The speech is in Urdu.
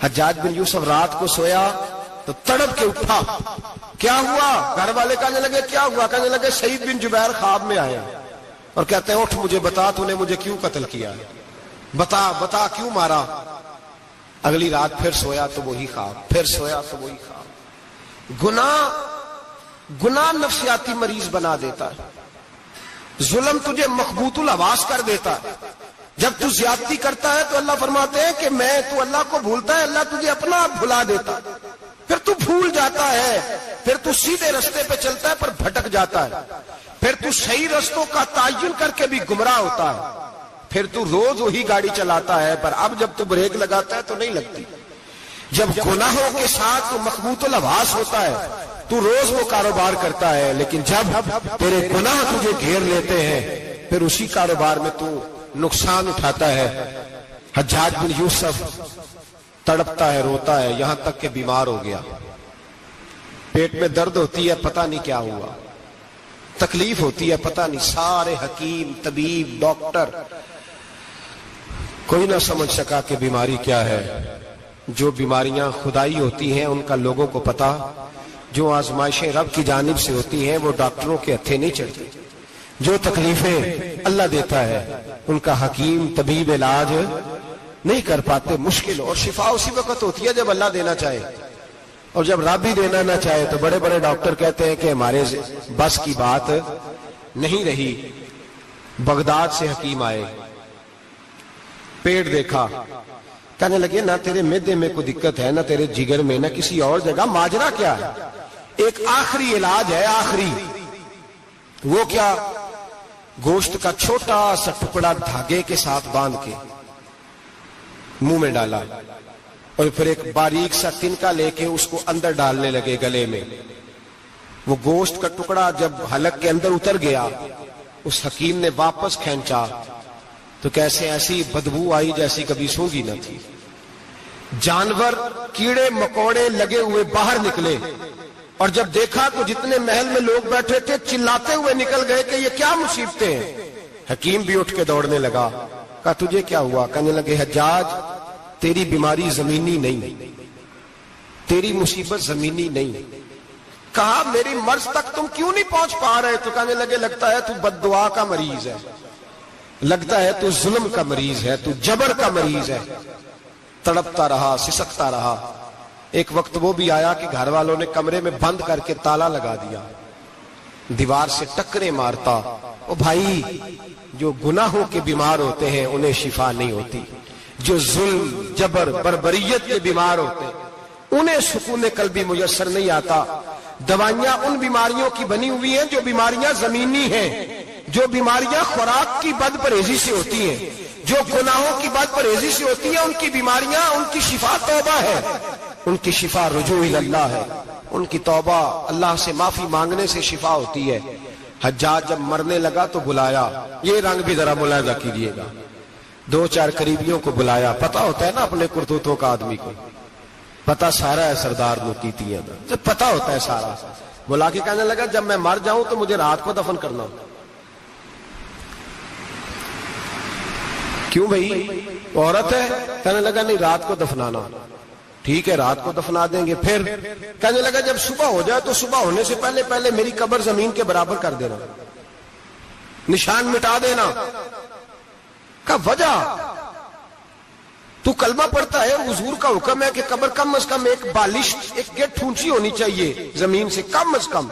حجاج بن یوسف رات کو سویا تو تڑپ کے اٹھا. کیا ہوا؟ گھر والے کہنے لگے کیا ہوا؟ کہنے لگے سعید بن جبیر خواب میں آیا اور کہتے ہیں اٹھ مجھے بتا تو نے مجھے کیوں قتل کیا، بتا کیوں مارا. اگلی رات پھر سویا تو وہی خواب، پھر سویا تو وہی خواب. گناہ نفسیاتی مریض بنا دیتا ہے. ظلم تجھے مخبوط الحواس کر دیتا ہے. جب تو زیادتی کرتا ہے تو اللہ فرماتے ہیں کہ تو اللہ کو بھولتا ہے، اللہ تجھے اپنا آپ بھلا دیتا ہے. پھر تو بھول جاتا ہے، پھر تو سیدھے رستے پہ چلتا ہے پر بھٹک جاتا ہے. پھر تو صحیح رستوں کا تعین کر کے بھی گمراہ ہوتا ہے. پھر تو روز وہی گاڑی چلاتا ہے پر اب جب تو بریک لگاتا ہے تو نہیں لگتی. جب گناہوں کے ساتھ تو مخبوط الحواس ہوتا ہے تو روز وہ کاروبار کرتا ہے، لیکن جب تیرے گناہ تجھے گھیر لیتے ہیں پھر اسی کاروبار میں تو نقصان اٹھاتا ہے. حجاج بن یوسف تڑپتا ہے، روتا ہے، یہاں تک کہ بیمار ہو گیا. پیٹ میں درد ہوتی ہے، پتہ نہیں کیا ہوا. تکلیف ہوتی ہے، پتہ نہیں. سارے حکیم، طبیب، ڈاکٹر کوئی نہ سمجھ سکا کہ بیماری کیا ہے. جو بیماریاں خدائی ہوتی ہیں ان کا لوگوں کو پتا، جو آزمائشیں رب کی جانب سے ہوتی ہیں وہ ڈاکٹروں کے ہتھے نہیں چڑھتی. جو تکلیفیں اللہ دیتا ہے ان کا حکیم طبیب علاج نہیں کر پاتے. مشکل اور شفا اسی وقت ہوتی ہے جب اللہ دینا چاہے، اور جب رب بھی دینا نہ چاہے تو بڑے بڑے ڈاکٹر کہتے ہیں کہ ہمارے بس کی بات نہیں رہی. بغداد سے حکیم آئے، پیٹ دیکھا، کہنے لگے نہ تیرے معدے میں کوئی دقت ہے، نہ تیرے جگر میں، نہ کسی اور جگہ. ماجرا کیا ہے؟ ایک آخری علاج ہے، آخری. وہ کیا؟ گوشت کا چھوٹا سا ٹکڑا دھاگے کے ساتھ باندھ کے منہ میں ڈالا اور پھر ایک باریک سا تنکا لے کے اس کو اندر ڈالنے لگے گلے میں. وہ گوشت کا ٹکڑا جب حلق کے اندر اتر گیا اس حکیم نے واپس کھینچا تو کیسے ایسی بدبو آئی جیسی کبھی سونگی نہ تھی. جانور کیڑے مکوڑے لگے ہوئے باہر نکلے اور جب دیکھا تو جتنے محل میں لوگ بیٹھے تھے چلاتے ہوئے نکل گئے کہ یہ کیا مصیبتیں ہیں. حکیم بھی اٹھ کے دوڑنے لگا. کہا تجھے کیا ہوا؟ کہنے لگے حجاج تیری بیماری زمینی نہیں، تیری مصیبت زمینی نہیں. کہا میری مرض تک تم کیوں نہیں پہنچ پا رہے؟ تو کہنے لگے لگتا ہے تو بد دعا کا مریض ہے، لگتا ہے تو ظلم کا مریض ہے، تو جبر کا مریض ہے. تڑپتا رہا، سسکتا رہا. ایک وقت وہ بھی آیا کہ گھر والوں نے کمرے میں بند کر کے تالا لگا دیا، دیوار سے ٹکرے مارتا. او بھائی، جو گناہوں کے بیمار ہوتے ہیں انہیں شفا نہیں ہوتی. جو ظلم، جبر، بربریت کے بیمار ہوتے ہیں انہیں سکون قلبی میسر نہیں آتا. دوائیاں ان بیماریوں کی بنی ہوئی ہیں جو بیماریاں زمینی ہیں، جو بیماریاں خوراک کی بد پرہیزی سے ہوتی ہیں، جو گناہوں کی بد پرہیزی سے ہوتی ہیں. ان کی بیماریاں، ان کی شفا توبہ ہے، ان کی شفا رجوع اللہ ہے. ان کی توبہ، اللہ سے معافی مانگنے سے شفا ہوتی ہے. حجاج جب مرنے لگا تو بلایا. یہ رنگ بھی ذرا ملاحظہ کیجیے گا. 2-4 قریبیوں کو بلایا. پتا ہوتا ہے نا اپنے کرتوتوں کا آدمی کو، پتا سارا ہے سردار نوکیتیاں کا، جب پتا ہوتا ہے سارا. بلا کے کہنے لگا جب میں مر جاؤں تو مجھے رات کو دفن کرنا. کیوں بھائی عورت ہے؟ کہنے لگا نہیں رات کو دفنانا. ٹھیک ہے رات کو دفنا دیں گے. پھر کہنے لگا جب صبح ہو جائے تو صبح ہونے سے پہلے پہلے میری قبر زمین کے برابر کر دینا، نشان مٹا دینا. کا وجہ تو کلمہ پڑھتا ہے، حضور کا حکم ہے کہ قبر کم از کم ایک بالش، ایک گیٹ اونچی ہونی چاہیے زمین سے کم از کم.